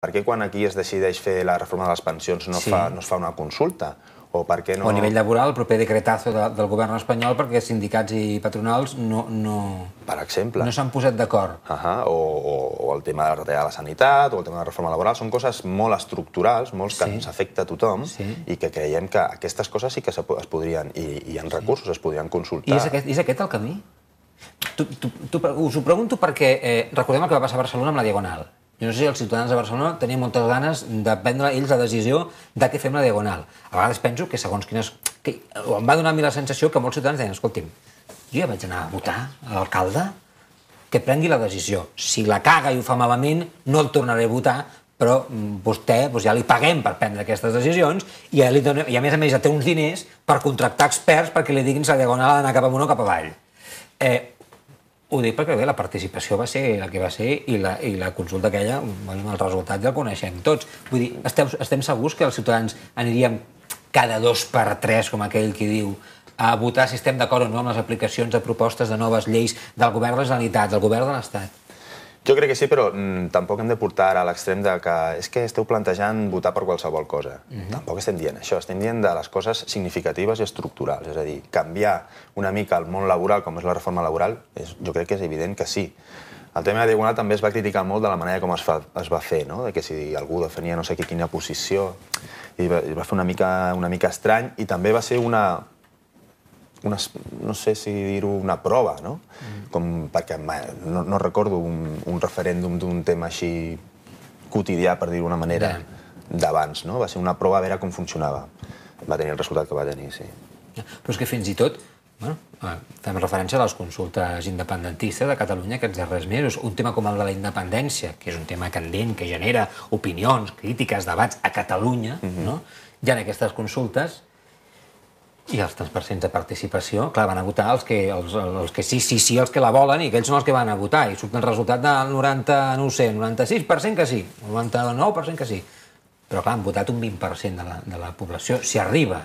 Per què quan aquí es decideix fer la reforma de les pensions no es fa una consulta? O per què no... O a nivell laboral, el proper decretazo del govern espanyol perquè sindicats i patronals Per exemple. no s'han posat d'acord. O el tema de retallar la sanitat, o el tema de la reforma laboral, són coses molt estructurals, molt que ens afecta a tothom, i que creiem que aquestes coses sí que es podrien, i en recursos es podrien consultar. I és aquest el camí? Us ho pregunto perquè recordem el que va passar a Barcelona amb la Diagonal. Jo no sé si els ciutadans de Barcelona tenien moltes ganes de prendre ells la decisió de què fem la Diagonal. A vegades penso que segons quines... Em va donar a mi la sensació que molts ciutadans deien, escolti'm, jo ja vaig anar a votar a l'alcalde, que prengui la decisió. Si la caga i ho fa malament, no el tornaré a votar, però vostè ja li paguem per prendre aquestes decisions i a més ja té uns diners per contractar experts perquè li diguin si la Diagonal ha d'anar cap amunt o cap avall. Ho dic perquè bé, la participació va ser la que va ser i la consulta aquella, el resultat ja el coneixem tots. Vull dir, estem segurs que els ciutadans aniríem cada 2 per 3, com aquell qui diu, a votar si estem d'acord o no amb les aplicacions de propostes de noves lleis del govern de la Generalitat, del govern de l'Estat? Jo crec que sí, però tampoc hem de portar a l'extrem de que és que esteu plantejant votar per qualsevol cosa. Tampoc estem dient això, estem dient de les coses significatives i estructurals. És a dir, canviar una mica el món laboral, com és la reforma laboral, jo crec que és evident que sí. El tema de Diagonal també es va criticar molt de la manera com es va fer, no? De que si algú defenia no sé quina posició, i va fer una mica estrany, i també va ser no sé si dir-ho, una prova, no? Perquè no recordo un referèndum d'un tema així quotidià, per dir-ho d'una manera, d'abans, no? Va ser una prova a veure com funcionava. Va tenir el resultat que va tenir, sí. Però és que fins i tot, fem referència a les consultes independentistes de Catalunya aquests darrers mesos, un tema com el de la independència, que és un tema candent, que genera opinions, crítiques, debats a Catalunya, hi ha aquestes consultes. I els 3% de participació, clar, van a votar els que sí, els que la volen, i aquells són els que van a votar, i surt el resultat del 96% que sí, el 99% que sí. Però clar, han votat un 20% de la població, si arriba.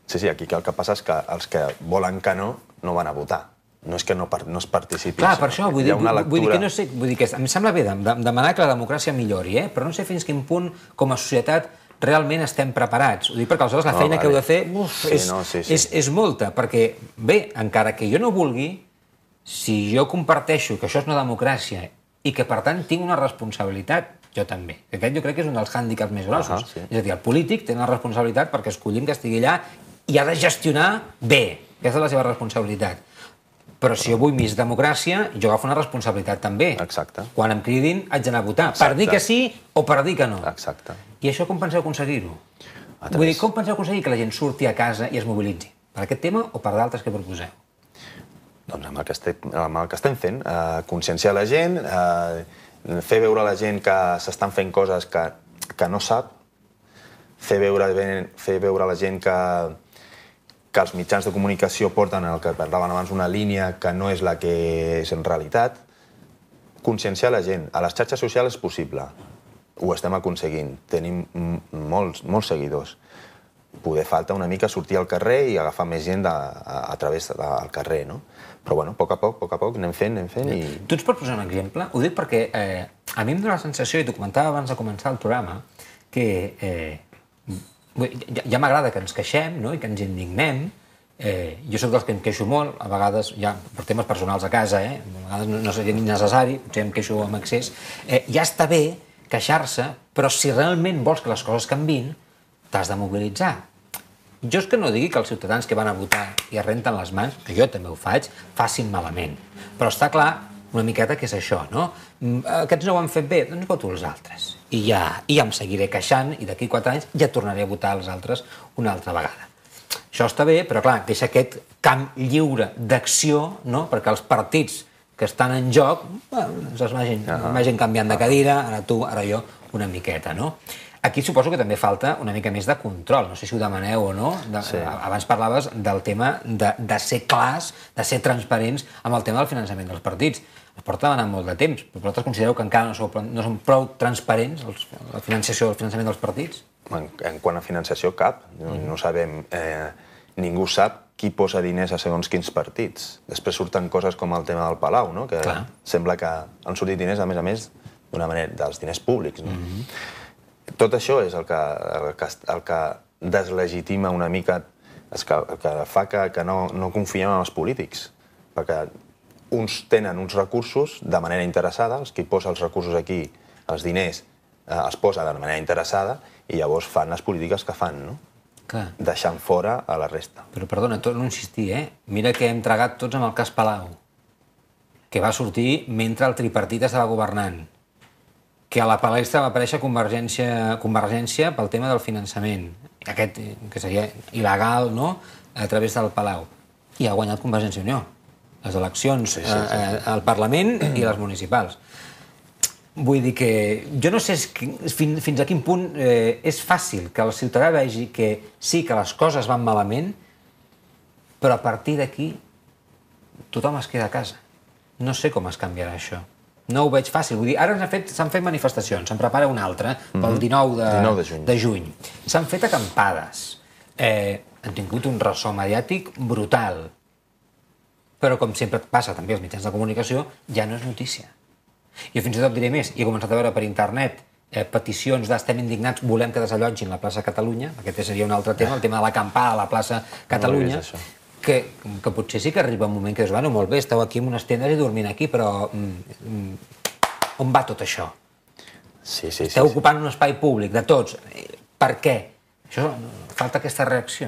Sí, aquí el que passa és que els que volen que no van a votar. No és que no es participi. Clar, per això, vull dir que no sé, em sembla bé demanar que la democràcia millori, però no sé fins quin punt, com a societat, realment estem preparats. Ho dic perquè aleshores la feina que heu de fer és molta, perquè bé, encara que jo no vulgui, si jo comparteixo que això és una democràcia i que per tant tinc una responsabilitat, jo també. Aquest jo crec que és un dels hàndicaps més grossos. És a dir, el polític té una responsabilitat perquè escollim que estigui allà i ha de gestionar bé. Aquesta és la seva responsabilitat. Però si jo vull més democràcia, jo agafo una responsabilitat també. Exacte. Quan em cridin, haig d'anar a votar. Per dir que sí o per dir que no. Exacte. I això com penseu aconseguir-ho? Vull dir, com penseu aconseguir que la gent surti a casa i es mobilitzi? Per aquest tema o per d'altres que proposeu? Doncs amb el que estem fent. Conscienciar la gent, fer veure a la gent que s'estan fent coses que no sap, fer veure a la gent que els mitjans de comunicació porten el que parlaven abans, una línia que no és la que és en realitat. Conscienciar la gent. A les xarxes socials és possible. Ho estem aconseguint. Tenim molts seguidors. Poder falta una mica sortir al carrer i agafar més gent a través del carrer, no? Però, bueno, a poc a poc, anem fent i... Tu ens pots posar un exemple? Ho dic perquè a mi em dóna la sensació, i t'ho comentava abans de començar el programa, que ja m'agrada que ens queixem i que ens indignem. Jo soc dels que em queixo molt, a vegades ja per temes personals a casa, a vegades no seria ni necessari, potser em queixo amb excés. Ja està bé queixar-se, però si realment vols que les coses canviïn, t'has de mobilitzar. Jo és que no digui que els ciutadans que van a votar i es renten les mans, que jo també ho faig, facin malament. Però està clar una miqueta que és això, no? Aquests no ho han fet bé, doncs voto els altres. I ja em seguiré queixant i d'aquí 4 anys ja tornaré a votar els altres una altra vegada. Això està bé, però clar, deixa aquest camp lliure d'acció, no? Perquè els partits que estan en joc es vagin canviant de cadira, ara tu, ara jo, una miqueta, no? Aquí suposo que també falta una mica més de control, no sé si ho demaneu o no. Abans parlaves del tema de ser clars, de ser transparents amb el tema del finançament dels partits. Es porta demanant molt de temps, però vosaltres considereu que encara no són prou transparents el finançament dels partits? En quant a financiació, cap. No sabem, ningú sap qui posa diners a segons quins partits. Després surten coses com el tema del Palau, que sembla que han sortit diners, a més, d'una manera, dels diners públics. No? Tot això és el que deslegitima una mica, el que fa que no confiem en els polítics, perquè uns tenen uns recursos de manera interessada, els qui posa els recursos aquí, els diners, els posa de manera interessada i llavors fan les polítiques que fan, no? Clar. Deixant fora a la resta. Però, perdona, torno a insistir, Mira que hem tragat tots amb el cas Palau, que va sortir mentre el tripartit estava governant, que a la palestra va aparèixer Convergència pel tema del finançament, aquest que seria il·legal, no?, a través del Palau. I ha guanyat Convergència i Unió. Les eleccions al Parlament i les municipals. Vull dir que jo no sé fins a quin punt és fàcil que el ciutadà vegi que sí, que les coses van malament, però a partir d'aquí tothom es queda a casa. No sé com es canviarà això. No ho veig fàcil. Vull dir, ara s'han fet manifestacions, se'n prepara una altra pel 19 de juny. S'han fet acampades. Han tingut un ressò mediàtic brutal. Però, com sempre passa també als mitjans de comunicació, ja no és notícia. Jo fins i tot diré més, he començat a veure per internet peticions d'estem indignats, volem que desallotgin la plaça Catalunya, aquest seria un altre tema, el tema de l'acampada a la plaça Catalunya, que potser sí que arriba un moment que dius, bueno, molt bé, esteu aquí en unes tendes i dormint aquí, però on va tot això? Esteu ocupant un espai públic de tots. Per què? Això falta aquesta reacció.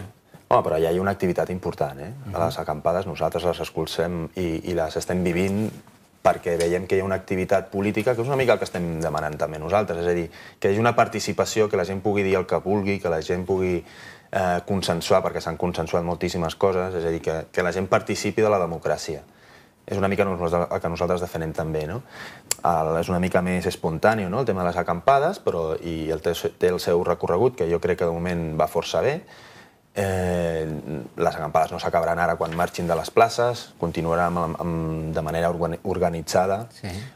Home, però ja hi ha una activitat important, A les acampades nosaltres les escoltem i les estem vivint perquè veiem que hi ha una activitat política, que és una mica el que estem demanant també nosaltres, és a dir, que hi hagi una participació, que la gent pugui dir el que vulgui, que la gent pugui consensuar, perquè s'han consensuat moltíssimes coses, és a dir, que la gent participi de la democràcia. És una mica el que nosaltres defenem també, no? És una mica més espontani, no?, el tema de les acampades, però té el seu recorregut, que jo crec que de moment va força bé. Les acampades no s'acabaran ara quan marxin de les places, continuaran de manera organitzada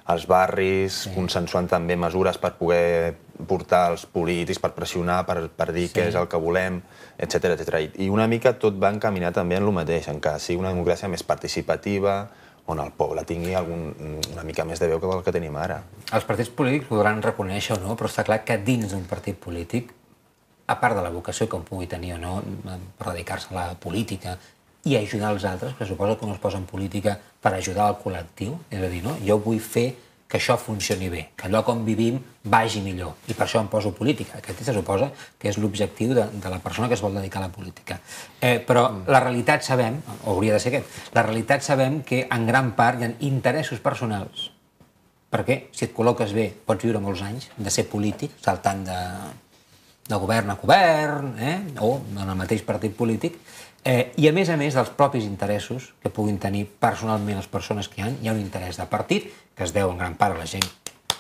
als barris, consensuant també mesures per poder portar els polítics, per pressionar, per dir què és el que volem, etc. I una mica tot va encaminar també en el mateix, en que sigui una democràcia més participativa, on el poble tingui una mica més de veu que el que tenim ara. Els partits polítics podran reconèixer o no, però està clar que dins d'un partit polític, a part de la vocació que pugui tenir o no per dedicar-se a la política i ajudar els altres, que suposa que no es posa en política per ajudar el col·lectiu, és a dir, no? Jo vull fer que això funcioni bé, que allò com vivim vagi millor, i per això em poso política. Aquest se suposa que és l'objectiu de la persona que es vol dedicar a la política. Però la realitat sabem, o hauria de ser aquest, la realitat sabem que en gran part hi ha interessos personals, perquè si et col·loques bé pots viure molts anys de ser polític, saltant de govern a govern, o en el mateix partit polític, i a més dels propis interessos que puguin tenir personalment les persones que hi ha un interès de partit, que es deu en gran part a la gent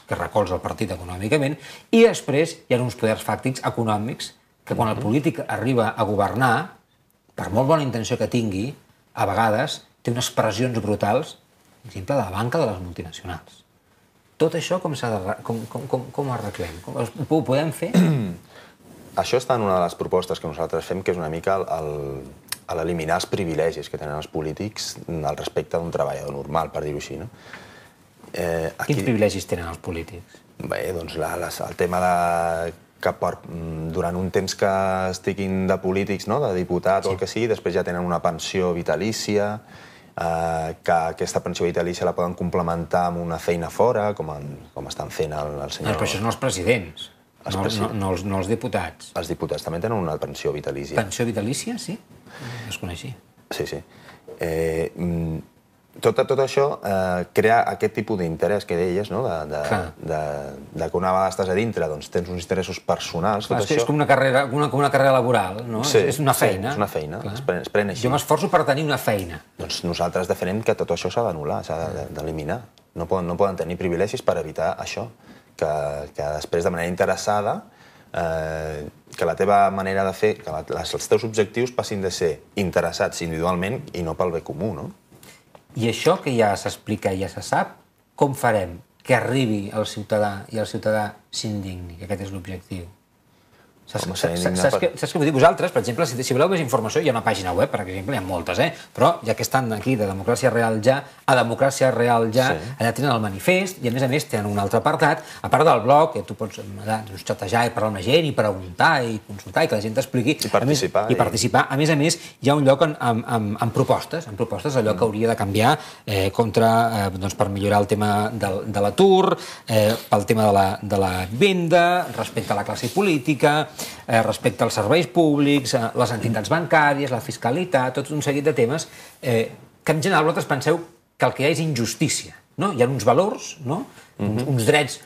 que recolza el partit econòmicament, i després hi ha uns poders fàctics econòmics que quan el polític arriba a governar, per molt bona intenció que tingui, a vegades té unes pressions brutals, per exemple, de la banca de les multinacionals. Tot això com ho arreglem? Ho podem fer? Això està en una de les propostes que nosaltres fem, que és una mica l'eliminar els privilegis que tenen els polítics al respecte d'un treballador normal, per dir-ho així. Quins privilegis tenen els polítics? Bé, doncs el tema que durant un temps que estiguin de polítics, de diputat o el que sigui, després ja tenen una pensió vitalícia, que aquesta pensió vitalícia la poden complementar amb una feina fora, com estan fent el senyor... Però això són els presidents. No els diputats. Els diputats també tenen una pensió vitalícia. Pensió vitalícia, sí? Es coneixia. Sí. Tot això crea aquest tipus d'interès que deies, de que una vegada estàs a dintre tens uns interessos personals. És com una carrera laboral, no? És una feina. És una feina, es pren així. Jo m'esforço per tenir una feina. Doncs nosaltres defenem que tot això s'ha d'anul·lar, s'ha d'eliminar. No poden tenir privilegis per evitar això. Que després, de manera interessada, que la teva manera de fer, que els teus objectius passin de ser interessats individualment i no pel bé comú, no? I això que ja s'explica i ja se sap, com farem que arribi al ciutadà i el ciutadà s'indigni, que aquest és l'objectiu? Saps què vull dir? Vosaltres, per exemple, si voleu més informació, hi ha una pàgina web, per exemple, hi ha moltes, però ja que estan aquí de Democràcia Real Ja, a Democràcia Real Ja, allà tenen el manifest i, a més, tenen un altre apartat, a part del blog, que tu pots xatejar i parlar amb la gent i preguntar i consultar i que la gent t'expliqui. I participar. I participar. A més, hi ha un lloc amb propostes, allò que hauria de canviar per millorar el tema de l'atur, pel tema de la venda, respecte a la classe política, respecte als serveis públics, les entitats bancàries, la fiscalitat, tot un seguit de temes que en general vosaltres penseu que el que hi ha és injustícia. Hi ha uns valors, uns drets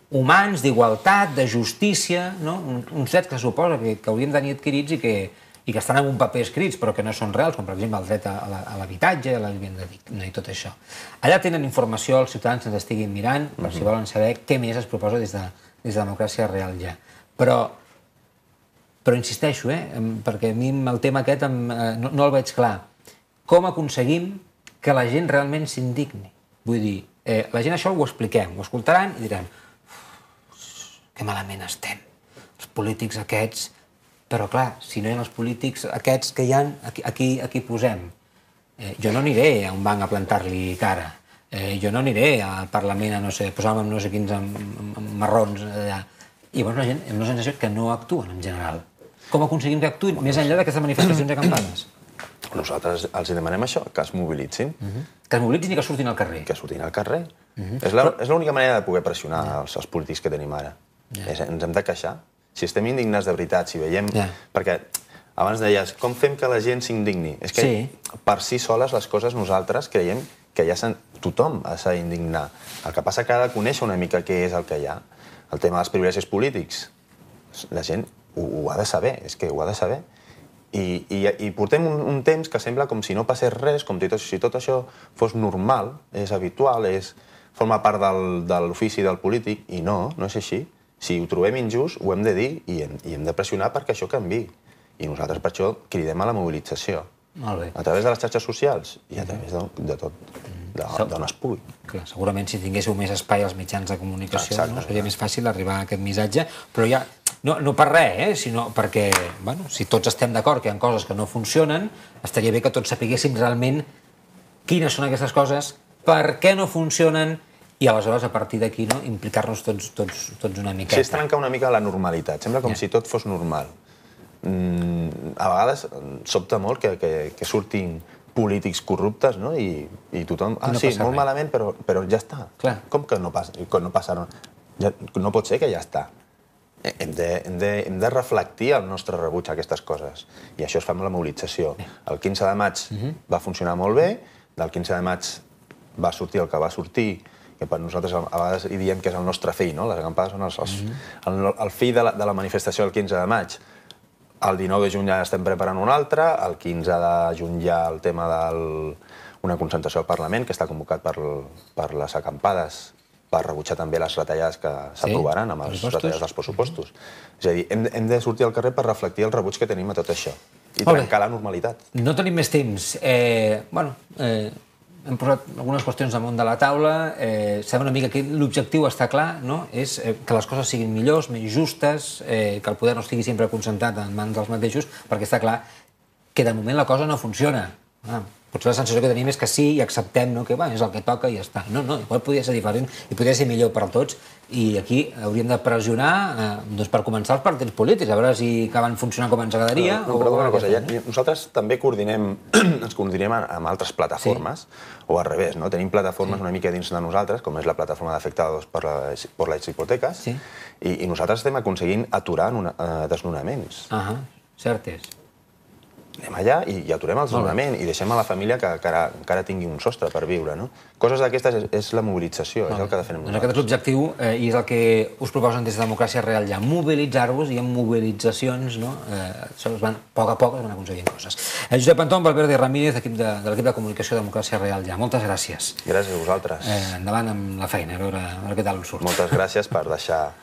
humans, d'igualtat, de justícia, uns drets que se suposa que hauríem de tenir adquirits i que estan en un paper escrits però que no són reals, com per exemple el dret a l'habitatge, a la vivenda digna i tot això. Allà tenen informació, els ciutadans ens estiguin mirant, per si volen saber què més es proposa des de Democràcia Real Ja. Però insisteixo, perquè a mi el tema aquest no el veig clar. Com aconseguim que la gent realment s'indigni? Vull dir, la gent això ho expliquem, ho escoltaran i diran que malament estem, els polítics aquests, però clar, si no hi ha els polítics aquests que hi ha, aquí posem. Jo no aniré a un banc a plantar-li cara, jo no aniré al Parlament a posar-me amb no sé quins marrons allà. I llavors la gent amb la sensació que no actuen en general. Com aconseguim que actuïn més enllà d'aquestes manifestacions acampades? Nosaltres els demanem això, que es mobilitzin. Que es mobilitzin i que surtin al carrer. Que surtin al carrer. És l'única manera de poder pressionar els polítics que tenim ara. Ens hem de queixar. Si estem indignats de veritat, si veiem... Perquè abans deies, com fem que la gent s'indigni? És que per si soles les coses nosaltres creiem que ja tothom s'ha d'indignar. El que passa que ha de conèixer una mica què és el que hi ha. El tema dels privilegis polítics. La gent ho ha de saber, és que ho ha de saber. I portem un temps que sembla com si no passés res, com si tot això fos normal, és habitual, forma part de l'ofici del polític, i no és així. Si ho trobem injust, ho hem de dir i hem de pressionar perquè això canviï. I nosaltres per això cridem a la mobilització. A través de les xarxes socials i a través de tot, d'on es pugui. Segurament si tinguéssiu més espai als mitjans de comunicació seria més fàcil arribar a aquest missatge, però ja, no per res, sinó perquè, si tots estem d'acord que hi ha coses que no funcionen, estaria bé que tots sapiguéssim realment quines són aquestes coses, per què no funcionen, i aleshores a partir d'aquí implicar-nos tots una miqueta. Sí, és trencar una mica la normalitat, sembla com si tot fos normal. A vegades sobta molt que surtin polítics corruptes i tothom... Ah, sí, molt malament, però ja està. Com que no passa? No pot ser que ja està. Hem de reflectir el nostre rebuig a aquestes coses. I això es fa amb la mobilització. El 15 de maig va funcionar molt bé, del 15 de maig va sortir el que va sortir, que per nosaltres a vegades hi diem que és el nostre fill, les acampades són el fill de la manifestació del 15 de maig. El 19 de juny ja estem preparant un altre, el 15 de juny hi ha el tema d'una concentració al Parlament que està convocat per les acampades per rebutjar també les retallades que s'aprovaran amb les retallades dels pressupostos. És a dir, hem de sortir al carrer per reflectir el rebuig que tenim a tot això i trencar la normalitat. No tenim més temps. Hem posat algunes qüestions damunt de la taula. Sabem una mica que l'objectiu està clar, és que les coses siguin millors, més justes, que el poder no estigui sempre concentrat en mans dels mateixos, perquè està clar que de moment la cosa no funciona. Potser la sensació que tenim és que sí i acceptem que és el que toca i ja està. No, igual podria ser diferent i podria ser millor per a tots i aquí hauríem de pressionar per començar els partits polítics, a veure si acaben funcionant com ens agradaria. Perdona una cosa, nosaltres també ens coordinem amb altres plataformes o al revés, tenim plataformes una mica dins de nosaltres, com és la plataforma d'afectados per les hipoteques, i nosaltres estem aconseguint aturar desnonaments. Cert és. Anem allà i aturem el desnonament i deixem a la família que encara tingui un sostre per viure. Coses d'aquestes és la mobilització, és el que definem nosaltres. Aquest és l'objectiu i és el que us proposen des de Democràcia Real Ja, mobilitzar-vos i amb mobilitzacions a poc es van aconseguint coses. Josep Anton Valverde Ramírez, de l'equip de comunicació de Democràcia Real Ja. Moltes gràcies. Gràcies a vosaltres. Endavant amb la feina, a veure què tal us surt. Moltes gràcies per deixar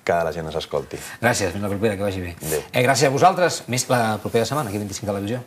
que la gent ens escolti. Gràcies, fins la propera, que vagi bé. Gràcies a vosaltres, més la propera setmana, aquí 25 Televisió.